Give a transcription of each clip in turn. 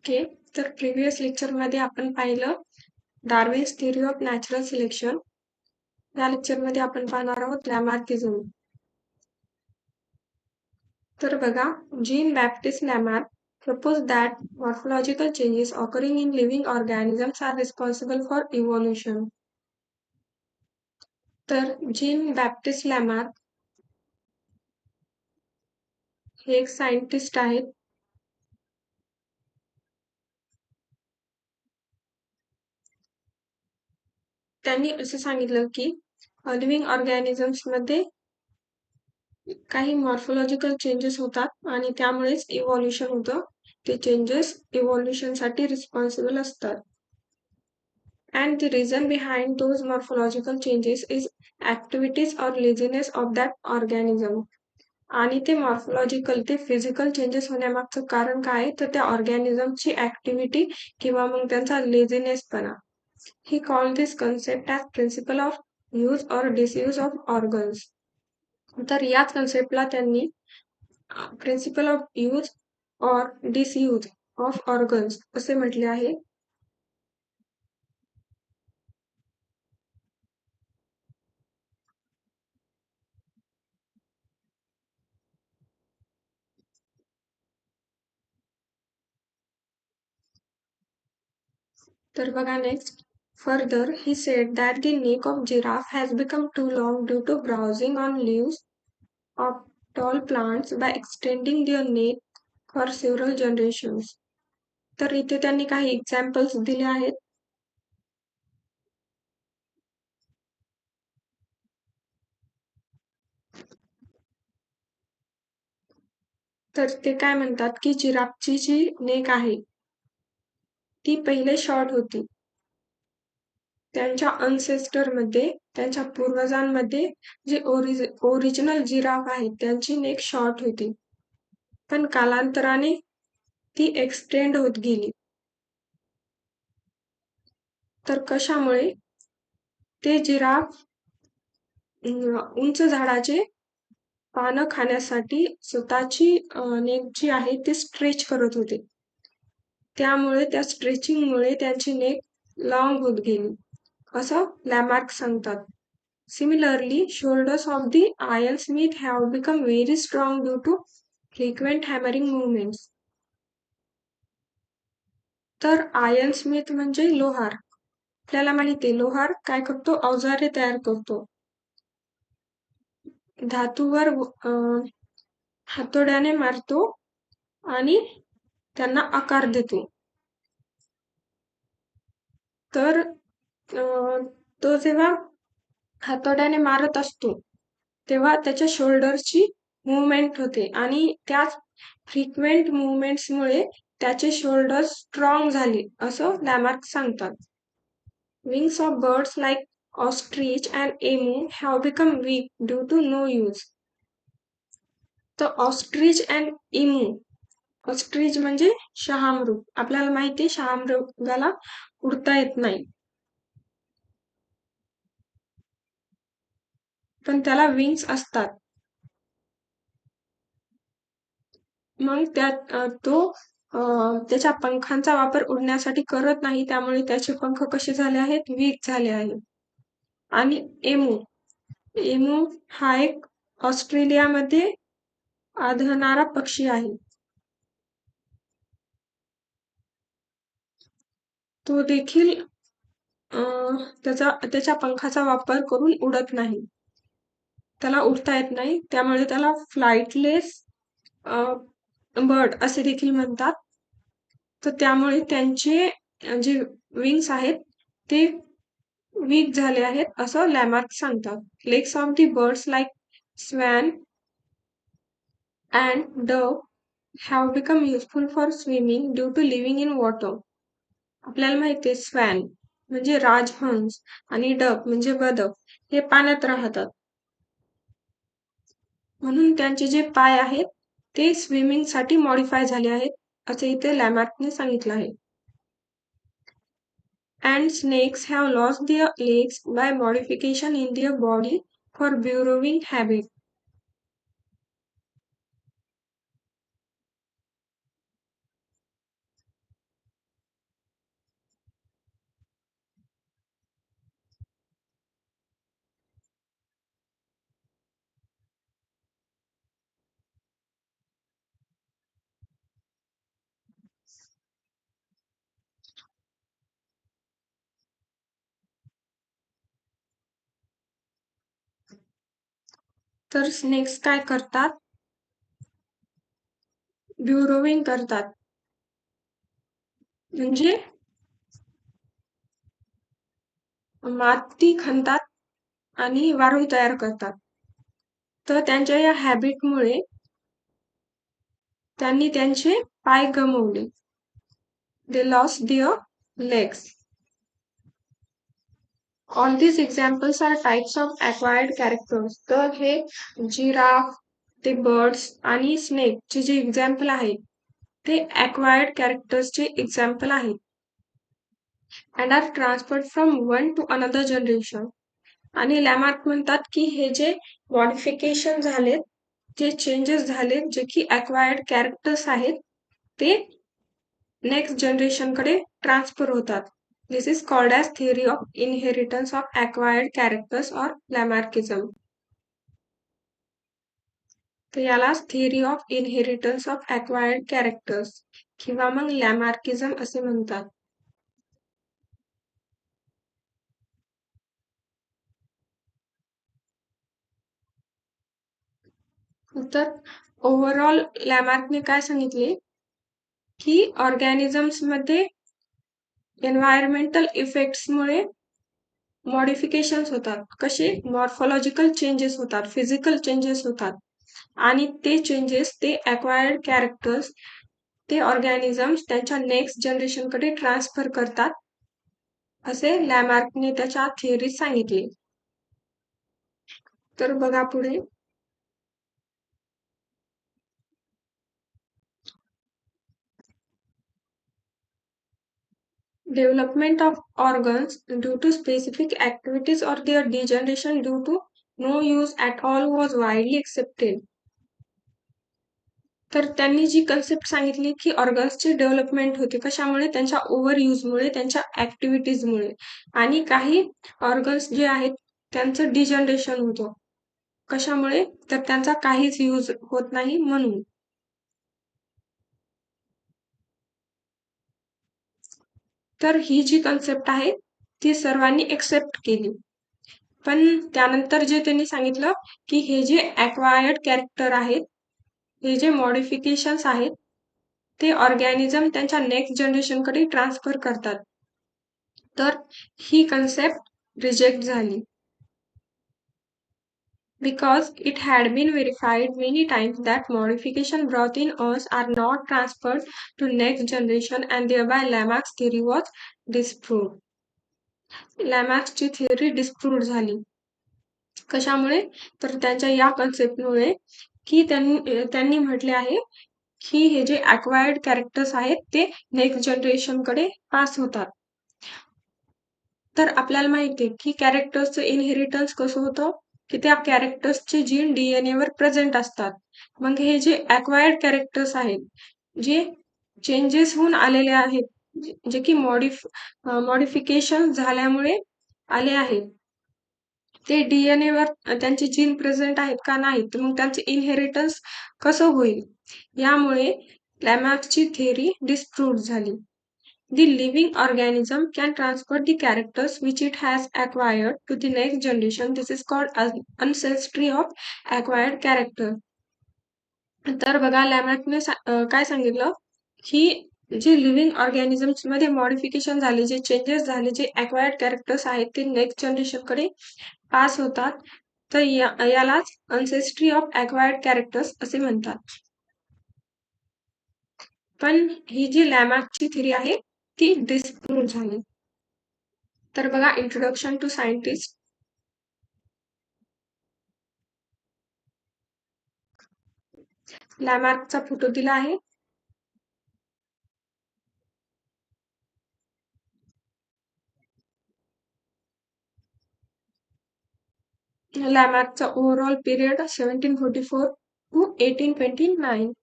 Okay. तर previous लेक्चरमध्ये आपण पाहिलं Darwin's theory of natural selection. या लेक्चरमध्ये आपण पाहणार आहोत लॅमार्किझम. तर बघा, Jean Baptiste Lamarck proposed that morphological changes occurring in living organisms are responsible for evolution. तर जीन बॅप्टिस्ट लॅमार्क हे एक सायंटिस्ट आहेत. त्यांनी असं सांगितलं की लिव्हिंग ऑर्गॅनिझम्स मध्ये काही मॉर्फोलॉजिकल चेंजेस होतात आणि त्यामुळेच इव्हॉल्युशन होतं. ते चेंजेस इव्हॉल्युशनसाठी रिस्पॉन्सिबल असतात. And the reason behind those morphological changes is activities or laziness of that organism. आणि ते मॉर्फोलॉजिकल ते फिजिकल चेंजेस होण्यामागचं कारण काय आहे, तर त्या ऑर्गॅनिझमची ऍक्टिव्हिटी किंवा मग त्यांचा लेझीनेसपणा. ही call this concept as principle of use or disuse of organs. तर याच कन्सेप्टला त्यांनी principle of use or disuse of organs असे म्हटले आहे. तर बघा next. Further, he said that the neck of giraffe has become too long due to browsing on leaves of tall plants by extending their neck for several generations. तर इथे त्यांनी काही examples दिले आहेत. तर ते काय म्हणतात की जिराफची जी नेक आहे ती पहिले शॉर्ट होती. त्यांच्या अनसेस्टरमध्ये, त्यांच्या पूर्वजांमध्ये जे ओरिजिनल जिराफ आहेत त्यांची नेक शॉर्ट होती, पण कालांतराने ती एक्सटेंड होत गेली. तर कशामुळे? ते जिराफ उंच झाडाचे पानं खाण्यासाठी स्वतःची नेक जी आहे ती स्ट्रेच करत होते. त्यामुळे त्या स्ट्रेचिंगमुळे त्यांची नेक लॉंग होत गेली असं लॅमार्क सांगतात. Similarly, shoulders of the iron smith have become very strong due to frequent hammering movements. तर आयर्न स्मिथ म्हणजे लोहार. आपल्याला माहिती आहे लोहार काय करतो? अवजारे तयार करतो. धातूवर हातोड्याने मारतो आणि त्यांना आकार देतो. तर तो जेव्हा हातोड्याने मारत असतो तेव्हा त्याच्या शोल्डरची मूवमेंट होते आणि त्याच फ्रिक्वेंट मूवमेंट्समुळे त्याचे शोल्डर स्ट्रॉंग झाले असं लॅमार्क सांगतात. Wings of birds like ostrich and emu have become weak due to no use. तर ऑस्ट्रिच अँड इमू, ऑस्ट्रिच म्हणजे शहामृग. आपल्याला माहिती आहे शहामृगाला उडता येत नाही, पण त्याला विंग्स असतात. मग त्यात तो त्याच्या पंखांचा वापर उडण्यासाठी करत नाही, त्यामुळे त्याचे पंख कसे झाले आहेत? वीक झाले आहेत. आणि एमू, एमू हा एक ऑस्ट्रेलियामध्ये आढळणारा पक्षी आहे. तो देखील त्याच्या पंखाचा वापर करून उडत नाही, त्याला उडता येत नाही, त्यामुळे त्याला फ्लाइटलेस बर्ड असे देखील म्हणतात. तर त्यामुळे त्यांचे जे विंग्स आहेत ते वीक झाले आहेत असं लॅमार्क सांगतात. Legs of the birds like swan and dove have become useful for swimming due to living in water. आपल्याला माहिती आहे स्वॅन म्हणजे राजहंस आणि डक म्हणजे बदक हे पाण्यात राहतात, म्हणून त्यांचे जे पाय आहेत ते स्विमिंग साठी मॉडिफाय झाले आहेत असे इथे लॅमार्कने सांगितलं आहे. And snakes have lost their legs by modification in their body for burrowing habit. तर स्नेक्स काय करतात, ब्युरोविंग करतात, म्हणजे माती खणतात आणि वारूळ तयार करतात. तर त्यांच्या या हॅबिटमुळे त्यांनी त्यांचे पाय गमावले. They lost their legs. All these examples are types of acquired characters. तर हे जिराफ, ते बर्ड्स आणि स्नेक चे जे एक्झाम्पल आहेत ते acquired characters चे एक्झाम्पल आहेत. and are transferred from one to another generation. आणि लॅमार्क म्हणतात की हे जे मॉडिफिकेशन झालेत, जे चेंजेस झालेत, जे की acquired characters आहेत ते नेक्स्ट जनरेशन कडे ट्रान्सफर होतात. This is called as theory of inheritance of acquired characters or Lamarckism. तर यालाच theory of inheritance of acquired characters किंवा मग लॅमार्किझम असे म्हणतात. तर ओव्हरऑल लॅमार्कने काय सांगितले की ऑर्गॅनिझम्स मध्ये एन्व्हायरमेंटल इफेक्ट्समुळे मॉडिफिकेशन्स होतात. कसे? मॉर्फोलॉजिकल चेंजेस होतात, फिजिकल चेंजेस होतात आणि ते चेंजेस ते ॲक्वायर्ड कॅरेक्टर्स ते ऑर्गॅनिझम्स त्यांच्या नेक्स्ट जनरेशनकडे ट्रान्सफर करतात असे लॅमार्कने त्याच्या थिअरीत सांगितले. तर बघा पुढे, development of organs due to specific activities or their degeneration due to no use at all was widely accepted. तर त्यांनी जी कन्सेप्ट सांगितली की ऑर्गन्सचे डेव्हलपमेंट होते कशामुळे? त्यांच्या ओव्हर युजमुळे, त्यांच्या ऍक्टिव्हिटीजमुळे, आणि काही ऑर्गन्स जे आहेत त्यांचं डिजनरेशन होतं. कशामुळे? तर त्यांचा काहीच यूज होत नाही म्हणून. तर ही जी कन्सेप्ट आहे ती सर्वांनी एक्सेप्ट केली. पण त्यानंतर जे त्यांनी सांगितलं की हे जे ॲक्वायर्ड कॅरेक्टर आहेत, हे जे मॉडिफिकेशन्स आहेत ते ऑर्गॅनिझम त्यांच्या नेक्स्ट जनरेशनकडे ट्रान्सफर करतात. तर ही कन्सेप्ट रिजेक्ट झाली. Because it had been verified many times that modification brought in us are not transferred to next generation and thereby Lamarck's theory was disproved. लॅमार्क्सची थिअरी डिस्प्रूव्ह झाली. कशामुळे? तर त्यांच्या या कन्सेप्टमुळे की त्यांनी म्हटले आहे की हे जे ॲक्वायर्ड कॅरेक्टर्स आहेत ते नेक्स्ट जनरेशनकडे पास होतात. तर आपल्याला माहिती आहे की कॅरेक्टर्सचं इनहेरिटन्स कसं होतं की त्या कॅरेक्टर्सचे जीन डीएनए वर प्रेझेंट असतात. मग हे जे ॲक्वायर्ड कॅरेक्टर्स आहेत, जे चेंजेस होऊन आलेले आहेत, जे की मॉडिफिकेशन झाल्यामुळे आले आहेत, ते डीएनए वर त्यांचे जीन प्रेझेंट आहेत का नाही, तर मग त्यांचे इनहेरिटन्स कसं होईल? यामुळे लॅमार्कची थिअरी डिस्प्रूव्ह झाली. The living organism can transfer the characters which it has acquired to the next generation. This is called ancestry of acquired character. तर बघा लॅमार्कने काय सांगितलं की जे लिव्हिंग ऑर्गॅनिझम्स मध्ये मॉडिफिकेशन झाले, जे चेंजेस झाले, जे ॲक्वायर्ड कॅरेक्टर्स आहेत ते नेक्स्ट जनरेशनकडे पास होतात. तर यालाच अनसेस्ट्री ऑफ ॲक्वायर्ड कॅरेक्टर्स असे म्हणतात. पण ही जी लॅमार्कची थिअरी आहे ती डिस्प्रूव्ह झाली. तर बघा इंट्रोडक्शन टू सायंटिस्ट. लॅमार्कचा फोटो दिला आहे. लॅमार्कचा ओव्हरऑल पिरियड 1744 to 1829.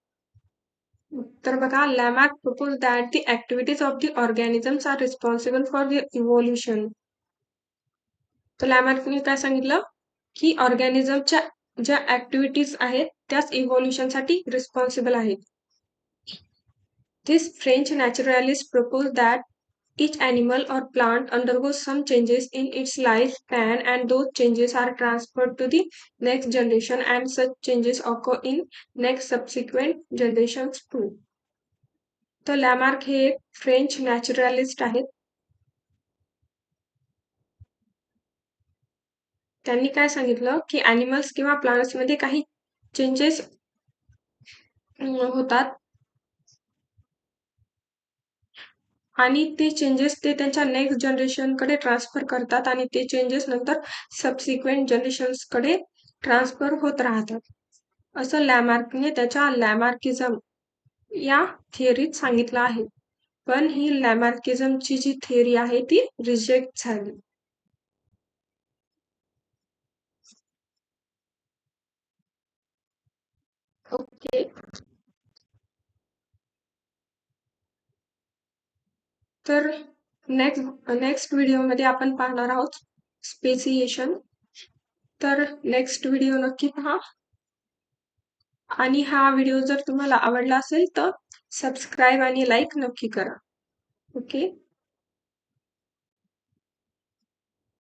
तर बघा Lamarck propose that the activities of the organisms are responsible for the evolution. तर लॅमार्कने काय सांगितलं की ऑर्गॅनिझमच्या ज्या ऍक्टिव्हिटीज आहेत त्याच इव्होल्युशनसाठी रिस्पॉन्सिबल आहेत. This French naturalist proposed that Each animal or plant undergoes some changes in its lifespan, and those changes are transferred to the next generation, and such changes occur in next subsequent generations too. तर लॅमार्क हे एक French naturalist आहेत. त्यांनी काय सांगितलं की animals किंवा प्लांट्समध्ये काही चेंजेस होतात आणि ते चेंजेस ते त्यांच्या नेक्स्ट जनरेशनकडे ट्रान्सफर करतात आणि ते चेंजेस नंतर सबसिक्वेंट जनरेशन्सकडे ट्रान्सफर होत राहतात, असं लॅमार्कने त्याच्या लॅमार्किझम या थिअरीत सांगितलं आहे. पण ही लॅमार्किझमची जी थिअरी आहे ती रिजेक्ट झाली. ओके, तर नेक्स्ट व्हिडिओमध्ये आपण पाहणार आहोत स्पेसिएशन. तर नेक्स्ट व्हिडिओ नक्की पहा आणि हा व्हिडिओ जर तुम्हाला आवडला असेल तर सबस्क्राईब आणि लाईक नक्की करा. ओके.